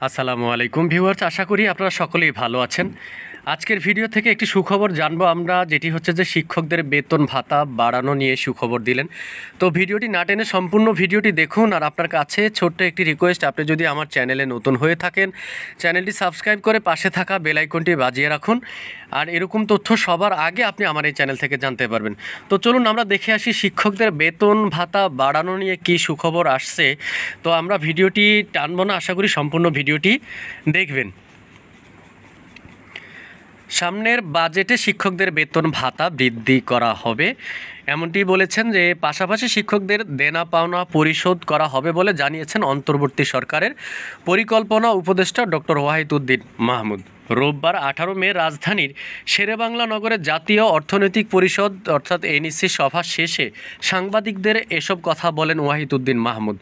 আসসালামু আলাইকুম ভিউয়ার্স, আশা করি আপনারা সকলেই ভালো আছেন। আজকের ভিডিও থেকে একটি সুখবর জানবো আমরা, যেটি হচ্ছে যে শিক্ষকদের বেতন ভাতা বাড়ানো নিয়ে সুখবর দিলেন। তো ভিডিওটি না টেনে সম্পূর্ণ ভিডিওটি দেখুন। আর আপনার কাছে ছোট্ট একটি রিকোয়েস্ট, আপনি যদি আমার চ্যানেলে নতুন হয়ে থাকেন চ্যানেলটি সাবস্ক্রাইব করে পাশে থাকা বেল আইকনটি বাজিয়ে রাখুন। আর এরকম তথ্য সবার আগে আপনি আমার এই চ্যানেল থেকে জানতে পারবেন। তো চলুন আমরা দেখে আসি শিক্ষকদের বেতন ভাতা বাড়ানো নিয়ে কী সুখবর আসছে। তো আমরা ভিডিওটি টানবো না, আশা করি সম্পূর্ণ ভিডিওটি দেখবেন। সামনের বাজেটে শিক্ষকদের বেতন ভাতা বৃদ্ধি করা হবে, এমনটি বলেছেন। যে পাশাপাশি শিক্ষকদের দেনা পাওনা পরিশোধ করা হবে বলে জানিয়েছেন অন্তর্বর্তী সরকারের পরিকল্পনা উপদেষ্টা ডক্টর ওয়াহিদুদ্দিন মাহমুদ। রোববার 18 মে রাজধানীর শেরেবাংলা নগরে জাতীয় অর্থনৈতিক পরিষদ অর্থাৎ এনইসি সভা শেষে সাংবাদিকদের এসব কথা বলেন ওয়াহিদুদ্দিন মাহমুদ।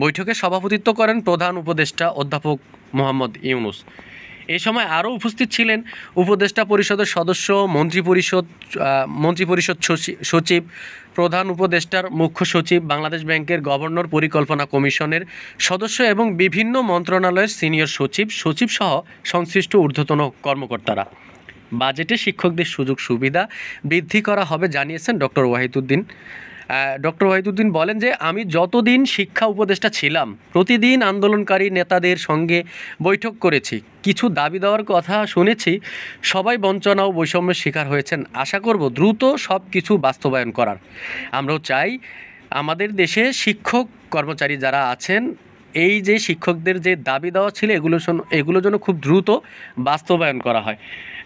বৈঠকে সভাপতিত্ব করেন প্রধান উপদেষ্টা অধ্যাপক মোহাম্মদ ইউনুস। এ সময় আরও উপস্থিত ছিলেন উপদেষ্টা পরিষদের সদস্য, মন্ত্রিপরিষদ সচিব, প্রধান উপদেষ্টার মুখ্য সচিব, বাংলাদেশ ব্যাংকের গভর্নর, পরিকল্পনা কমিশনের সদস্য এবং বিভিন্ন মন্ত্রণালয়ের সিনিয়র সচিবসহ সংশ্লিষ্ট ঊর্ধ্বতন কর্মকর্তারা। বাজেটে শিক্ষকদের সুযোগ সুবিধা বৃদ্ধি করা হবে জানিয়েছেন ডক্টর ওয়াহিদুদ্দিন বলেন যে আমি যতদিন শিক্ষা উপদেষ্টা ছিলাম প্রতিদিন আন্দোলনকারী নেতাদের সঙ্গে বৈঠক করেছি, কিছু দাবি দেওয়ার কথা শুনেছি, সবাই বঞ্চনা ও বৈষম্যের শিকার হয়েছেন। আশা করব দ্রুত সব কিছু বাস্তবায়ন করার। আমরাও চাই আমাদের দেশে শিক্ষক কর্মচারী যারা আছেন, এই যে শিক্ষকদের যে দাবি দেওয়া ছিল এগুলো যেন খুব দ্রুত বাস্তবায়ন করা হয়।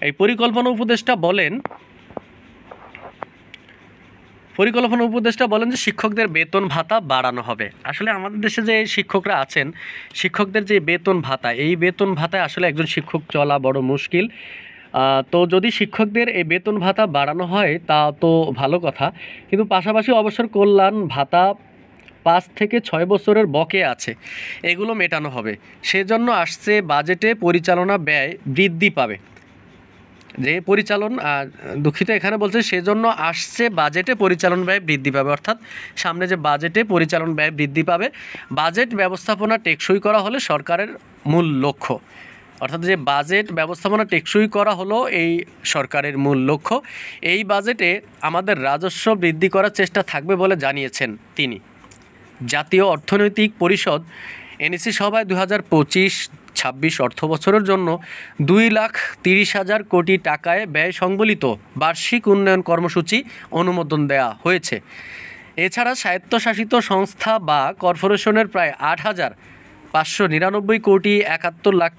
এই পরিকল্পনা উপদেষ্টা বলেন যে শিক্ষকদের বেতন ভাতা বাড়ানো হবে। আসলে আমাদের দেশে যে শিক্ষকরা আছেন, শিক্ষকদের যে বেতন ভাতা, এই বেতন ভাতায় আসলে একজন শিক্ষক চলা বড় মুশকিল। তো যদি শিক্ষকদের এই বেতন ভাতা বাড়ানো হয় তা তো ভালো কথা, কিন্তু পাশাপাশি অবসর কল্যাণ ভাতা 5 থেকে 6 বছরের বকেয়া আছে, এগুলো মেটানো হবে। সেজন্য আসছে বাজেটে পরিচালনা ব্যয় বৃদ্ধি পাবে। এখানে বলছে সেজন্য আসছে বাজেটে পরিচালন ব্যয় বৃদ্ধি পাবে, অর্থাৎ সামনে যে বাজেটে পরিচালন ব্যয় বৃদ্ধি পাবে। বাজেট ব্যবস্থাপনা টেকসই করা হলে সরকারের মূল লক্ষ্য, অর্থাৎ যে বাজেট ব্যবস্থাপনা টেকসই করা হলো এই সরকারের মূল লক্ষ্য। এই বাজেটে আমাদের রাজস্ব বৃদ্ধি করার চেষ্টা থাকবে বলে জানিয়েছেন তিনি। জাতীয় অর্থনৈতিক পরিষদ এনইসি সভায় 2025-26 অর্থবছরের জন্য 2,30,000 কোটি টাকায় ব্যয় সংবলিত বার্ষিক উন্নয়ন কর্মসূচি অনুমোদন দেওয়া হয়েছে। এছাড়া স্বায়ত্তশাসিত সংস্থা বা কর্পোরেশনের প্রায় 8,599 কোটি 71 লাখ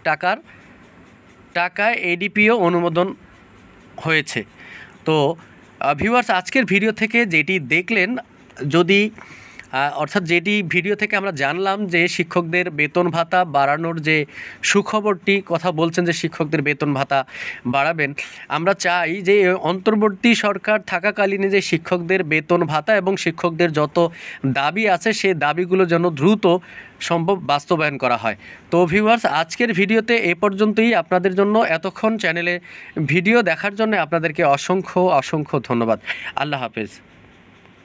টাকায় এডিপিও অনুমোদন হয়েছে। তো ভিউয়ার্স, আজকের ভিডিও থেকে যেটি দেখলেন, যেটি ভিডিও থেকে আমরা জানলাম যে শিক্ষকদের বেতন ভাতা বাড়ানোর যে সুখবরটি কথা বলছেন যে শিক্ষকদের বেতন ভাতা বাড়াবেন, আমরা চাই যে অন্তর্বর্তী সরকার থাকাকালীন যে শিক্ষকদের বেতন ভাতা এবং শিক্ষকদের যত দাবি আছে সেই দাবিগুলো যেন দ্রুত সম্ভব বাস্তবায়ন করা হয়। তো ভিউয়ার্স, আজকের ভিডিওতে এ পর্যন্তই। আপনাদের জন্য এতক্ষণ চ্যানেলে ভিডিও দেখার জন্য আপনাদেরকে অসংখ্য ধন্যবাদ। আল্লাহ হাফেজ।